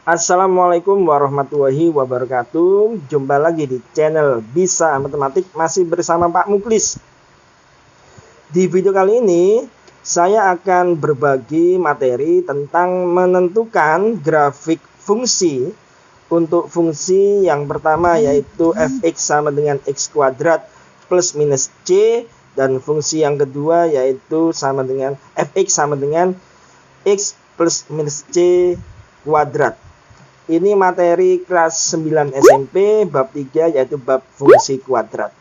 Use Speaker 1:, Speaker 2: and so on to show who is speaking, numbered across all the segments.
Speaker 1: Assalamualaikum warahmatullahi wabarakatuh. Jumpa lagi di channel Bisa Matematik, masih bersama Pak Muklis. Di video kali ini saya akan berbagi materi tentang menentukan grafik fungsi untuk fungsi yang pertama, yaitu fx sama dengan x kuadrat plus minus c, dan fungsi yang kedua yaitu sama dengan fx sama dengan x plus minus c kuadrat. Ini materi kelas 9 SMP bab 3, yaitu bab fungsi kuadrat.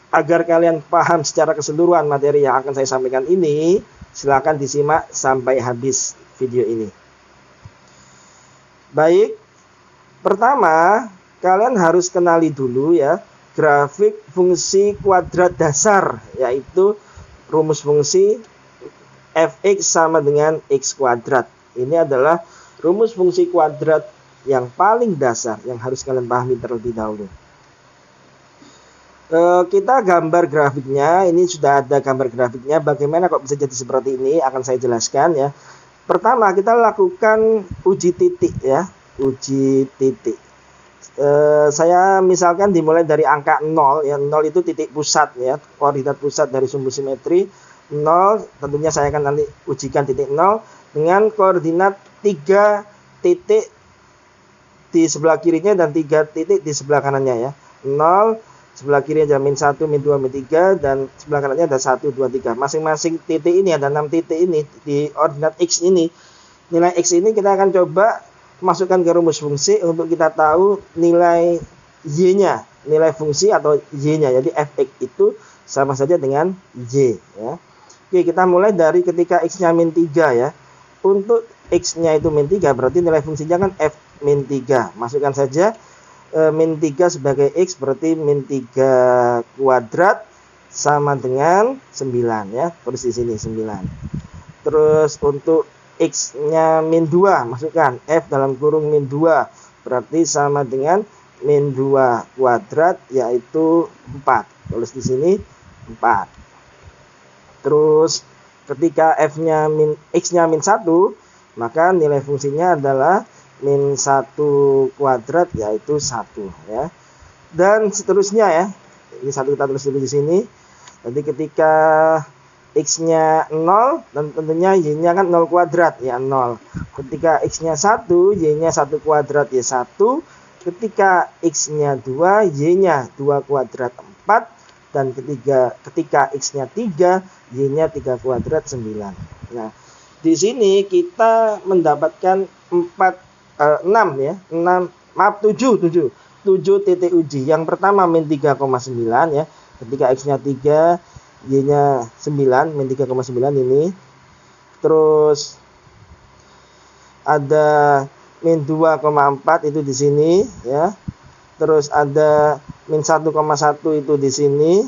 Speaker 1: Agar kalian paham secara keseluruhan materi yang akan saya sampaikan ini, silakan disimak sampai habis video ini. Baik, pertama kalian harus kenali dulu ya grafik fungsi kuadrat dasar, yaitu rumus fungsi fx sama dengan x kuadrat. Ini adalah rumus fungsi kuadrat yang paling dasar yang harus kalian pahami terlebih dahulu. Kita gambar grafiknya. Ini sudah ada gambar grafiknya. Bagaimana kok bisa jadi seperti ini akan saya jelaskan ya. Pertama kita lakukan uji titik ya, uji titik. Saya misalkan dimulai dari angka 0 ya. 0 itu titik pusat ya, koordinat pusat dari sumbu simetri 0. Tentunya saya akan nanti ujikan titik 0 dengan koordinat 3 titik di sebelah kirinya dan 3 titik di sebelah kanannya ya. 0 sebelah kiri ada min 1, min 2, min 3, dan sebelah kanannya ada 1, 2, 3. Masing-masing titik ini ada 6 titik ini di ordinat x ini. Nilai x ini kita akan coba masukkan ke rumus fungsi untuk kita tahu nilai y-nya, nilai fungsi atau y-nya. Jadi fx itu sama saja dengan y ya. Oke, kita mulai dari ketika x-nya min 3 ya. Untuk x-nya itu min 3, berarti nilai fungsinya kan f min 3. Masukkan saja min 3 sebagai x, berarti min 3 kuadrat sama dengan 9 ya. Terus di sini 9. Terus untuk x-nya min 2, masukkan f dalam kurung min 2, berarti sama dengan min 2 kuadrat, yaitu 4. Tulis di sini 4. Terus ketika f-nya x-nya min 1, maka nilai fungsinya adalah min 1 kuadrat, yaitu 1 ya. Dan seterusnya ya. Ini satu kita tulis dulu di sini. Jadi ketika x-nya 0, dan tentunya y-nya kan 0 kuadrat ya, 0. Ketika x-nya 1, y-nya 1 kuadrat ya 1. Ketika x-nya 2, y-nya 2 kuadrat 4. Dan ketika x-nya 3, y-nya 3 kuadrat 9. Nah, di sini kita mendapatkan 7 titik uji. Yang pertama min 3,9 ya. Ketika x-nya 3, y-nya 9, min 3,9 ini. Terus ada min 2,4 itu di sini ya. Terus ada min 1,1 itu di sini,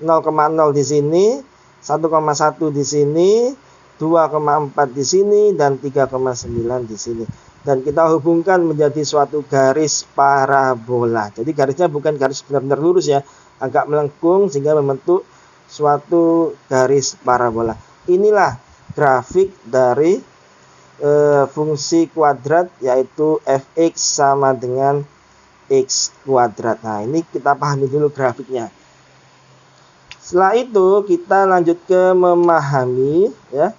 Speaker 1: 0,0 di sini, 1,1 di sini, 2,4 di sini, dan 3,9 di sini. Dan kita hubungkan menjadi suatu garis parabola. Jadi garisnya bukan garis benar-benar lurus ya, agak melengkung sehingga membentuk suatu garis parabola. Inilah grafik dari fungsi kuadrat, yaitu fx sama dengan x kuadrat. Nah, ini kita pahami dulu grafiknya. Setelah itu kita lanjut ke memahami ya,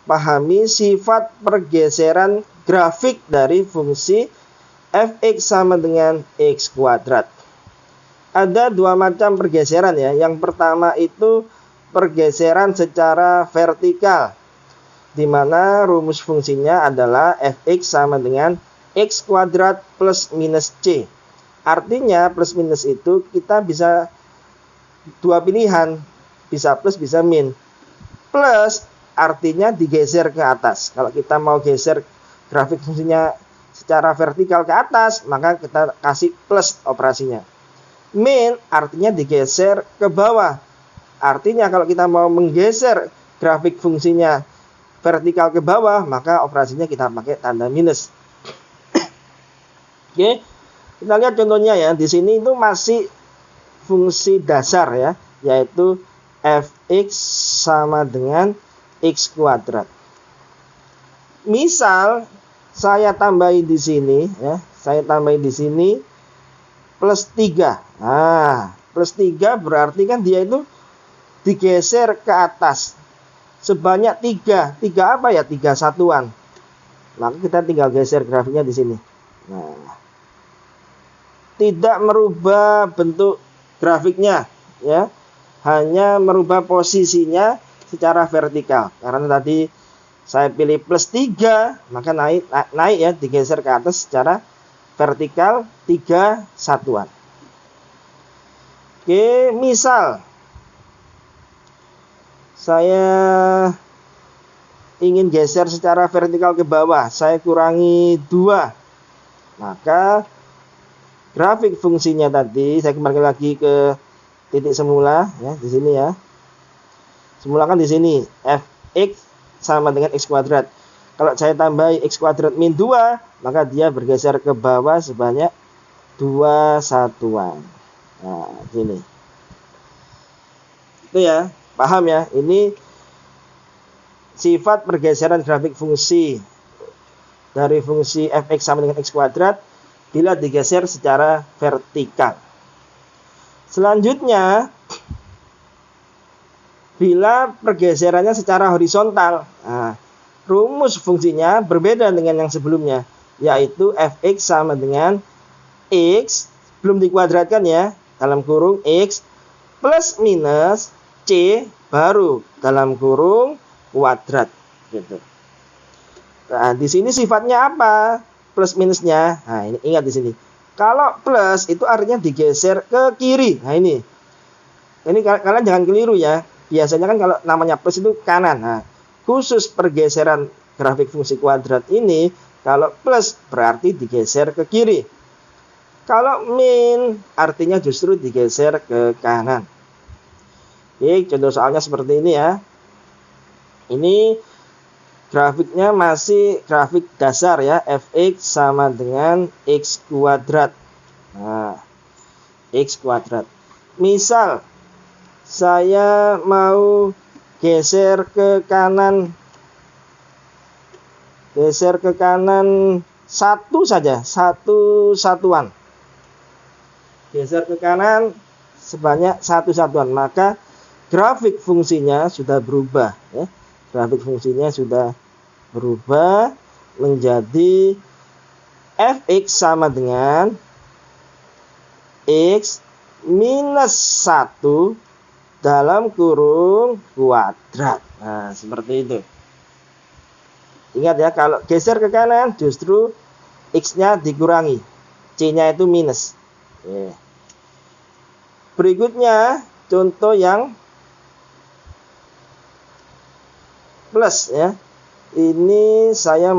Speaker 1: pahami sifat pergeseran grafik dari fungsi fx sama dengan x kuadrat. Ada dua macam pergeseran ya. Yang pertama itu pergeseran secara vertikal, di mana rumus fungsinya adalah fx sama dengan x kuadrat plus minus c. Artinya plus minus itu kita bisa dua pilihan, bisa plus bisa min. Plus artinya digeser ke atas. Kalau kita mau geser grafik fungsinya secara vertikal ke atas, maka kita kasih plus operasinya. Min artinya digeser ke bawah. Artinya kalau kita mau menggeser grafik fungsinya vertikal ke bawah, maka operasinya kita pakai tanda minus. Oke, kita lihat contohnya ya. Di sini itu masih fungsi dasar ya, yaitu fx sama dengan x kuadrat. Misal saya tambahin di sini ya, saya tambahin di sini plus 3. Nah, plus 3 berarti kan dia itu digeser ke atas sebanyak 3. 3 apa ya? 3 satuan. Maka kita tinggal geser grafiknya di sini. Nah, tidak merubah bentuk grafiknya ya, hanya merubah posisinya secara vertikal. Karena tadi saya pilih plus 3, maka naik ya, digeser ke atas secara vertikal 3 satuan. Oke, misal saya ingin geser secara vertikal ke bawah, saya kurangi 2. Maka grafik fungsinya tadi, saya kembali lagi ke titik semula ya, di sini ya. Semula kan di sini fx sama dengan x kuadrat. Kalau saya tambahi x kuadrat min 2, maka dia bergeser ke bawah sebanyak 2 satuan. Nah, gini. Itu ya, paham ya? Ini sifat pergeseran grafik fungsi dari fungsi fx sama dengan x kuadrat bila digeser secara vertikal. Selanjutnya, bila pergeserannya secara horizontal. Nah, rumus fungsinya berbeda dengan yang sebelumnya, yaitu fx sama dengan x, belum dikuadratkan ya, dalam kurung x, plus minus c, baru dalam kurung kuadrat gitu. Nah, di sini sifatnya apa? Plus minusnya. Nah, ini ingat di sini. Kalau plus itu artinya digeser ke kiri. Nah, ini kalian jangan keliru ya. Biasanya kan kalau namanya plus itu kanan. Nah, khusus pergeseran grafik fungsi kuadrat ini, kalau plus berarti digeser ke kiri. Kalau min artinya justru digeser ke kanan. Oke, contoh soalnya seperti ini ya. Ini grafiknya masih grafik dasar ya, fx sama dengan x kuadrat. Nah, x kuadrat. Misal saya mau geser ke kanan satu saja, satu satuan. Geser ke kanan sebanyak 1 satuan, maka grafik fungsinya sudah berubah ya. Grafik fungsinya sudah berubah menjadi fx sama dengan x minus 1 dalam kurung kuadrat. Nah, seperti itu. Ingat ya, kalau geser ke kanan justru x-nya dikurangi, c-nya itu minus. Oke. Berikutnya contoh yang plus ya. Ini saya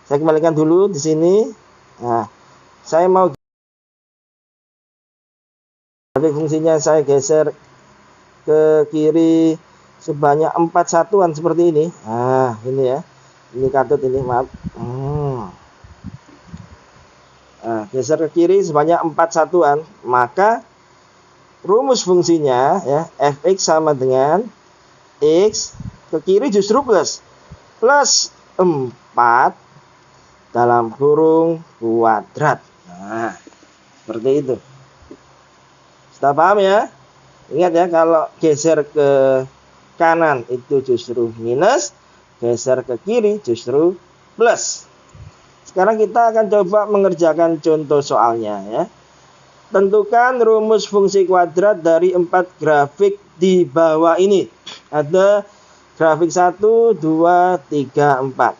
Speaker 1: kembalikan dulu di sini. Nah, saya mau grafik fungsinya saya geser ke kiri sebanyak 4 satuan seperti ini. Nah, ini ya. Ini katut ini, maaf. Nah, geser ke kiri sebanyak 4 satuan, maka rumus fungsinya ya, fx sama dengan x ke kiri justru plus 4 dalam kurung kuadrat. Nah, seperti itu. Sudah paham ya? Ingat ya, kalau geser ke kanan itu justru minus, geser ke kiri justru plus. Sekarang kita akan coba mengerjakan contoh soalnya ya. Tentukan rumus fungsi kuadrat dari 4 grafik di bawah ini. Ada grafik 1, 2, 3, 4.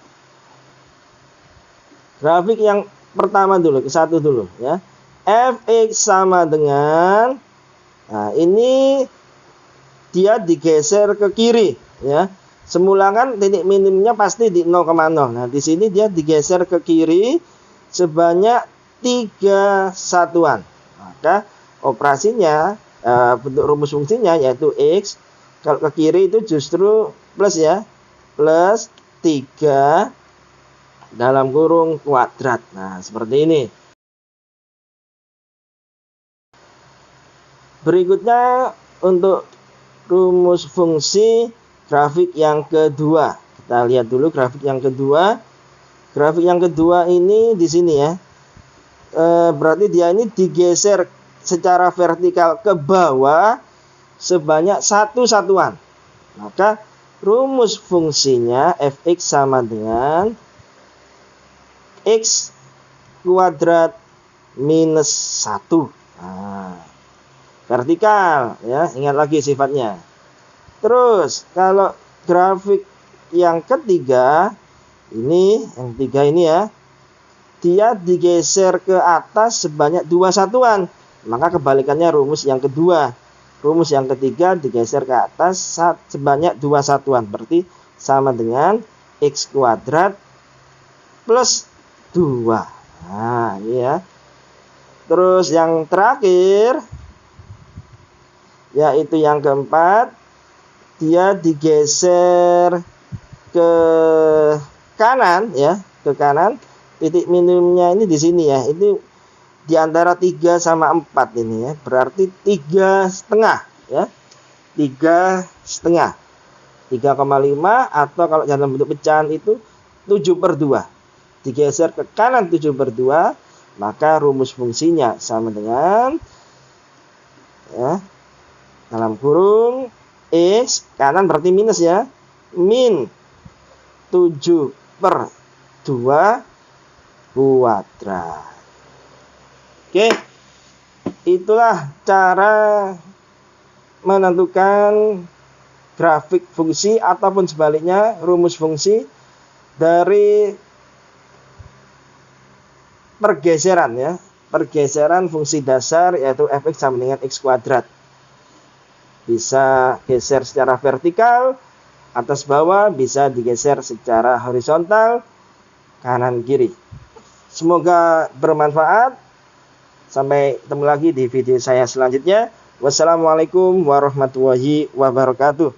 Speaker 1: Grafik yang pertama dulu, ke 1 dulu ya. fx sama dengan, nah ini dia digeser ke kiri ya. Semula kan titik minimumnya pasti di 0,0. Nah, di sini dia digeser ke kiri sebanyak 3 satuan. Maka operasinya, bentuk rumus fungsinya yaitu x, kalau ke kiri itu justru plus ya, plus 3 dalam kurung kuadrat. Nah, seperti ini. Berikutnya untuk rumus fungsi grafik yang kedua. Kita lihat dulu grafik yang kedua. Grafik yang kedua ini di sini ya. Berarti dia ini digeser secara vertikal ke bawah sebanyak satu satuan. Maka rumus fungsinya fx sama dengan x kuadrat minus 1. Nah, vertikal ya, ingat lagi sifatnya. Terus kalau grafik yang ketiga ini, yang tiga ini ya, dia digeser ke atas sebanyak 2 satuan. Maka kebalikannya rumus yang kedua. Rumus yang ketiga digeser ke atas sebanyak 2 satuan. Berarti sama dengan x kuadrat plus 2. Nah, ini ya. Terus yang terakhir, yaitu yang keempat, dia digeser ke kanan ya, ke kanan. Titik minimumnya ini di sini ya. Ini di antara 3 sama 4 ini ya. Berarti 3,5 ya. 3,5. 3,5 atau kalau dalam bentuk pecahan itu 7/2. Digeser ke kanan 7/2, maka rumus fungsinya sama dengan ya, dalam kurung x kanan berarti minus ya, min 7/2 kuadrat. Oke, itulah cara menentukan grafik fungsi ataupun sebaliknya rumus fungsi dari pergeseran ya, pergeseran fungsi dasar yaitu fx sama dengan x kuadrat. Bisa geser secara vertikal atas bawah, bisa digeser secara horizontal kanan kiri. Semoga bermanfaat. Sampai ketemu lagi di video saya selanjutnya. Wassalamualaikum warahmatullahi wabarakatuh.